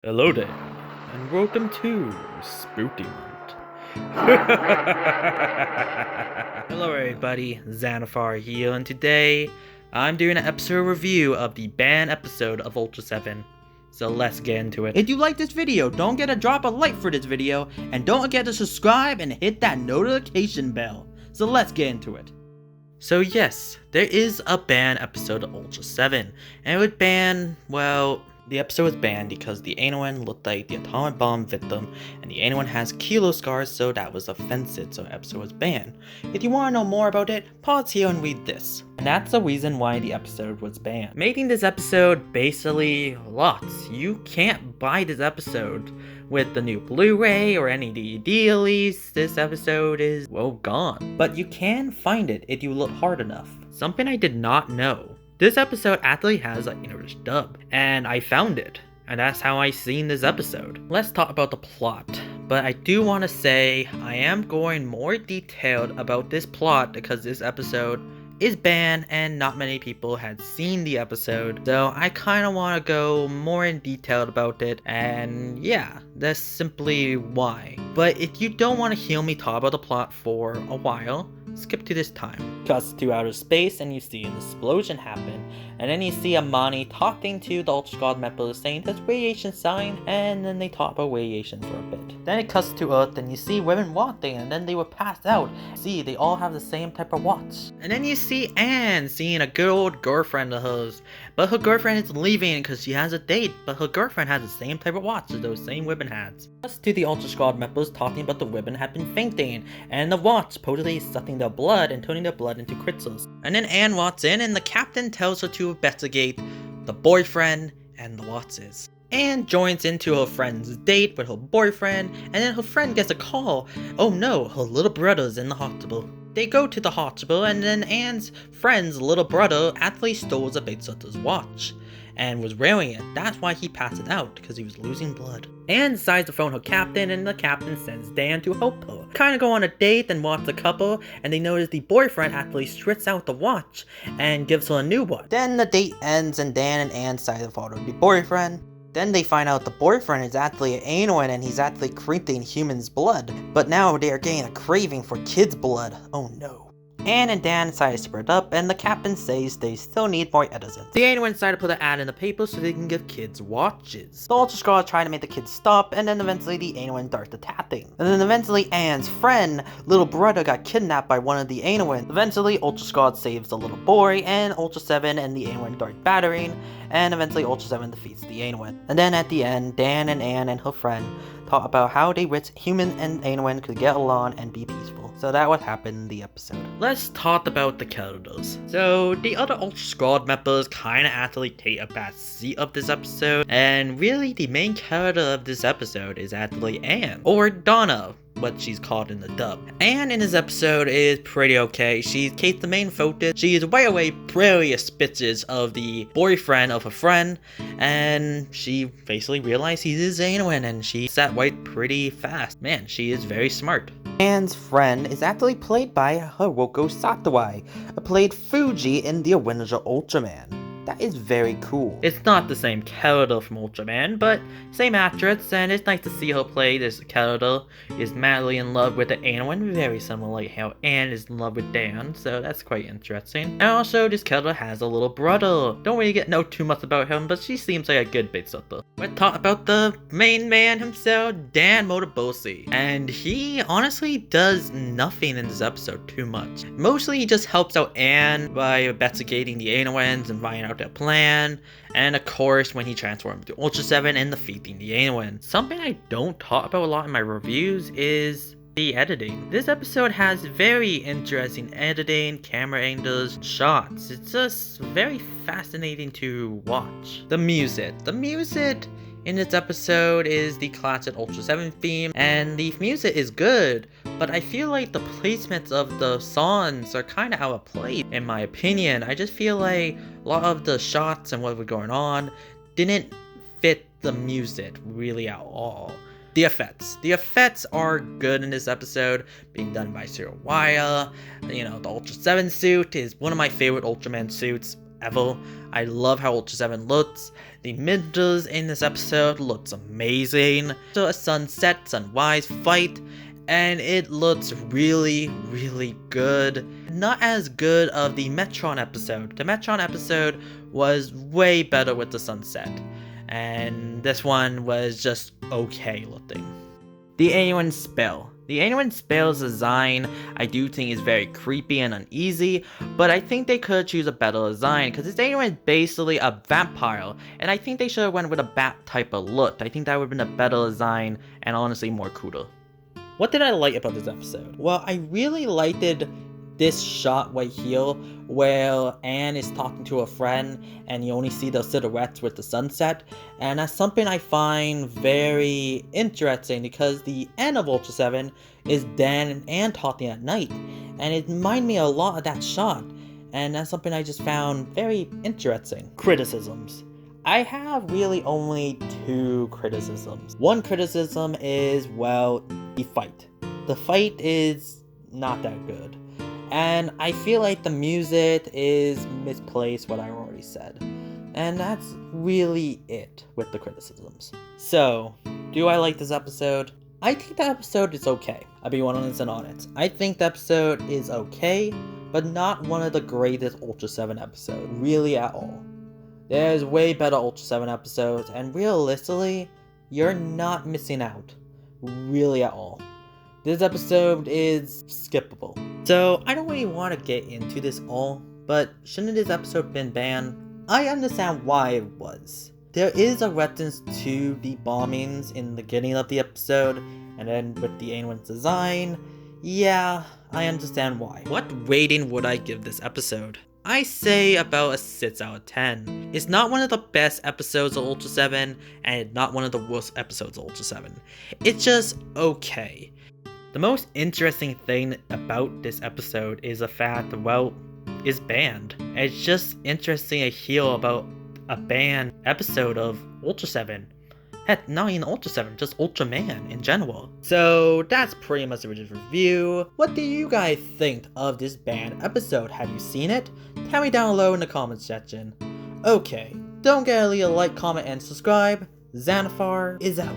Hello there, and welcome to Spooky Month. Hello everybody, Xanathar here, and today I'm doing an episode review of the banned episode of Ultraseven. So let's get into it. If you like this video, don't forget to drop a like for this video, and don't forget to subscribe and hit that notification bell. So let's get into it. So yes, there is a banned episode of Ultraseven, and it was banned, well, the episode was banned because the Anuan looked like the atomic bomb victim, and the Anuan has kilo scars, so that was offensive, so the episode was banned. If you want to know more about it, pause here and read this. And that's the reason why the episode was banned. Making this episode basically lots. You can't buy this episode with the new Blu-ray or any DVD release. This episode is, well, gone. But you can find it if you look hard enough. Something I did not know. This episode actually has an English dub, and I found it, and that's how I seen this episode. Let's talk about the plot, but I do want to say I am going more detailed about this plot because this episode is banned and not many people had seen the episode, so I kind of want to go more in detail about it, and yeah, that's simply why. But if you don't want to hear me talk about the plot for a while, skip to this time. Cuts to outer space and you see an explosion happen, and then you see Amani talking to the Ultra Squad members saying there's radiation sign, and then they talk about radiation for a bit. Then it cuts to Earth and you see women walking, and then they were passed out. See, they all have the same type of watch. And then you see Anne seeing a good old girlfriend of hers, but her girlfriend is leaving because she has a date, but her girlfriend has the same type of watch as those same women had. Cuts to the Ultra Squad members talking about the women have been fainting, and the watch supposedly sucking their blood and turning their blood into crystals. And then Anne walks in and the captain tells her to investigate the boyfriend and the Wattses. Anne joins into her friend's date with her boyfriend, and then her friend gets a call. Oh no, her little brother's in the hospital. They go to the hospital, and then Anne's friend's little brother actually stole the big sister's watch and was wearing it. That's why he passed it out, because he was losing blood. Anne decides to phone her captain, and the captain sends Dan to help her. Kinda go on a date and watch the couple, and they notice the boyfriend actually strips out the watch and gives her a new one. Then the date ends and Dan and Anne decide to follow the boyfriend. Then they find out the boyfriend is actually an Anuan and he's actually creeping humans' blood. But now they are getting a craving for kids' blood. Oh no. Anne and Dan decide to split up, and the captain says they still need more editors. The Anuan decide to put an ad in the paper so they can give kids watches. The Ultra Squad try to make the kids stop, and then eventually the Anuan starts attacking. And then eventually Anne's friend, little brother, got kidnapped by one of the Anuans. Eventually Ultra Squad saves the little boy, and Ultraseven and the Anuan start battering, and eventually Ultraseven defeats the Anuan. And then at the end, Dan and Anne and her friend talk about how they wish human and Anuan could get along and be peaceful. So that what happened in the episode. Let's talk about the characters. So the other Ultra Squad members kinda actually take a back seat of this episode, and really the main character of this episode is actually Anne, or Donna, what she's called in the dub. Anne in this episode is pretty okay. She takes the main focus. She is way away brilliant bitches of the boyfriend of her friend, and she basically realized he is Anuan, and she sat white pretty fast. Man, she is very smart. Anne's friend is actually played by Hiroko Satowai, who played Fuji in The Avenger Ultraman. That is very cool. It's not the same character from Ultraman, but same actress, and it's nice to see her play this character. Is madly in love with the Anuan, very similar like how Anne is in love with Dan, so that's quite interesting. And also, this character has a little brother. Don't really know too much about him, but she seems like a good big sister. Let's talk about the main man himself, Dan Motobosi. And he honestly does nothing in this episode too much. Mostly he just helps out Anne by investigating the Anuans and finding out their plan, and of course when he transforms to Ultraseven and defeating the Anuan. Something I don't talk about a lot in my reviews is the editing. This episode has very interesting editing, camera angles, shots. It's just very fascinating to watch. The music in this episode is the classic Ultraseven theme, and the music is good, but I feel like the placements of the songs are kind of out of place, in my opinion. I just feel like a lot of the shots and what was going on didn't fit the music really at all. The effects are good in this episode, being done by Zero Wire. You know, the Ultraseven suit is one of my favorite Ultraman suits ever. I love how Ultraseven looks. The midges in this episode looks amazing. So a sunset, sunrise fight, and it looks really, really good. Not as good of the Metron episode. The Metron episode was way better with the sunset, and this one was just okay looking. The alien spell. The alien spell's design I do think is very creepy and uneasy, but I think they could choose a better design because this alien is basically a vampire, and I think they should have went with a bat type of look. I think that would have been a better design and honestly more cooler. What did I like about this episode? Well, I really liked this shot right here where Anne is talking to a friend and you only see the silhouettes with the sunset, and that's something I find very interesting because the end of Ultraseven is Dan and Anne talking at night, and it reminded me a lot of that shot, and that's something I just found very interesting. Criticisms. I have really only 2 criticisms. One criticism is, well, the fight. The fight is not that good. And I feel like the music is misplaced, what I already said. And that's really it with the criticisms. So, do I like this episode? I think the episode is okay. I'll be 100% honest. I think the episode is okay, but not one of the greatest Ultraseven episodes. Really at all. There's way better Ultraseven episodes, and realistically, you're not missing out. Really at all. This episode is skippable. So, I don't really want to get into this all, but shouldn't this episode been banned? I understand why it was. There is a reference to the bombings in the beginning of the episode, and then with the alien's design, yeah, I understand why. What rating would I give this episode? I say about a 6 out of 10. It's not one of the best episodes of Ultraseven, and it's not one of the worst episodes of Ultraseven. It's just okay. The most interesting thing about this episode is the fact that, well, it's banned. It's just interesting to hear about a banned episode of Ultraseven. Heck, not even Ultraseven, just Ultraman in general. So that's pretty much the review. What do you guys think of this banned episode? Have you seen it? Tell me down below in the comment section. Okay, don't forget to leave a like, comment, and subscribe. Xanathar is out.